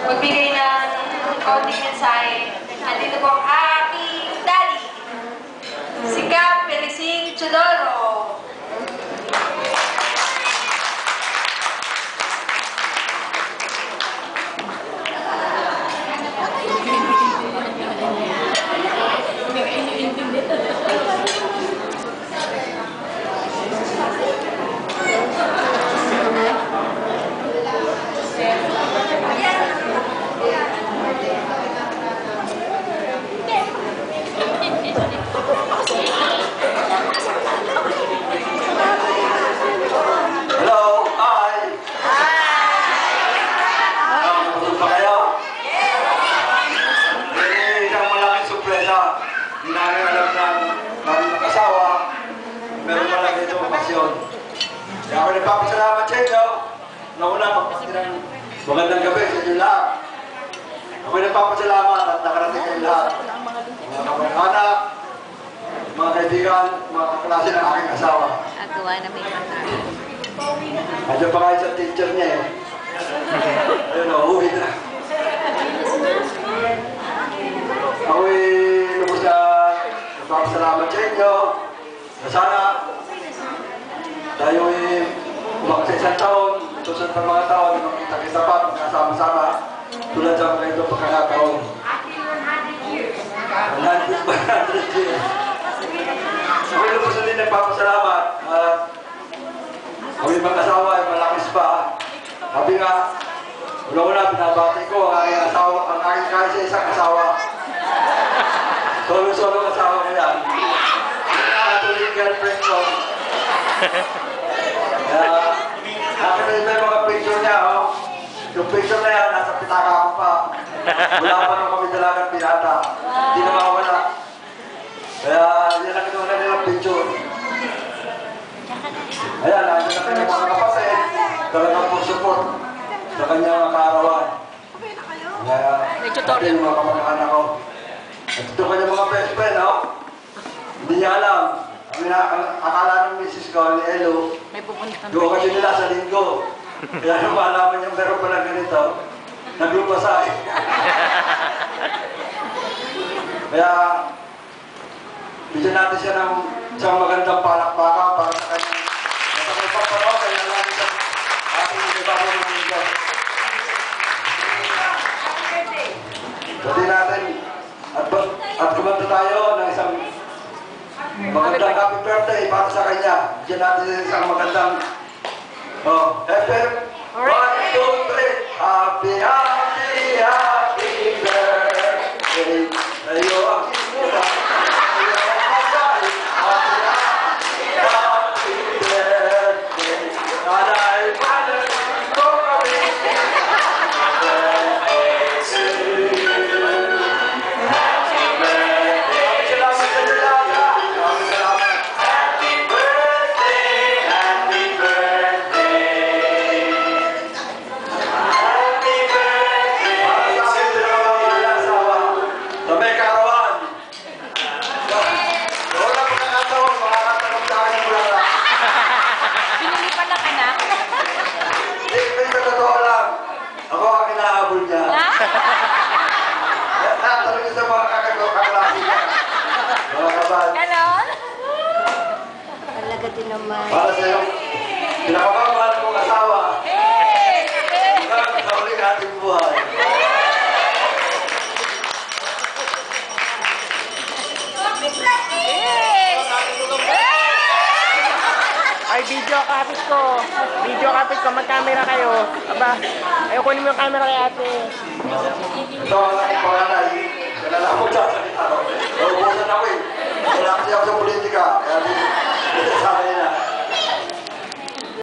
magbigay ng konting mensahe. Andito po ang aking daddy, si Cap Perising Chodoro. Kaya ako nagpapasalamat sa inyo. Nauna, magandang gabi sa inyo lahat. Ako nagpapasalamat at nakarating kayo lahat. Mga kamag-anak, mga kaibigan, mga kaklase ng aking asawa. Agawa na may mata. Medyo pa kayo sa teacher niya eh. Ayun, uuwi na. Ako'y lubos na nagpapasalamat sa inyo. Sana tayo'y umakit sa isang taon, susunod ng mga taon, makita-kita pa, magkasama-sama, tulad sa mga ito pagkakataon. 100 years. Ako'y lubos na din nagpapasalamat at ako'y mag-asawa ay malakis pa. Sabi nga, una-una binabati ko ang aking asawa, ang aking kahit sa isang asawa. Solo-solo asawa ko yan. Nakatuloy girlfriend ko. Akin na yung mga picture niya, oh. Yung picture na yan, nasa pitaka ko pa. Wala pa nung kami dalagang pinata. Hindi na makawala. Kaya yan ang ito na nilang picture. Ayan, nandiyan na kanyang mga kapatid. Talagang po support sa kanyang kaarawan. Kaya, natin yung mga kamag-anak ko. At ito kanyang mga best friend, oh. Hindi niya alam. Akala ng misis ko, ni Elo, doon kasi nila sa linggo. Kaya nung malaman niya meron pala ganito, naglupasay. Kaya, bigyan natin siya ng isang magandang palakpakan para sa kanyang pagpaparaw, kaya lang sa ating ibabang ng linggo. Pwede natin, at kumanta tayo ng isang magandang happy birthday para sa kanya. Diyan natin isang magandang FM 1, 2, 3 Happy, happy, happy birthday sa'yo ang simula. Ganon? Talaga din naman. Para sa'yo, pinakamamahal kong asawa. Hanggang kauling ating buhay. Ay, video kapit ko. Video kapit ko. Mag-camera kayo. Aba, ayaw kunin mo yung camera kay ate. Ito ang aking panganay. Kalala mo dyan.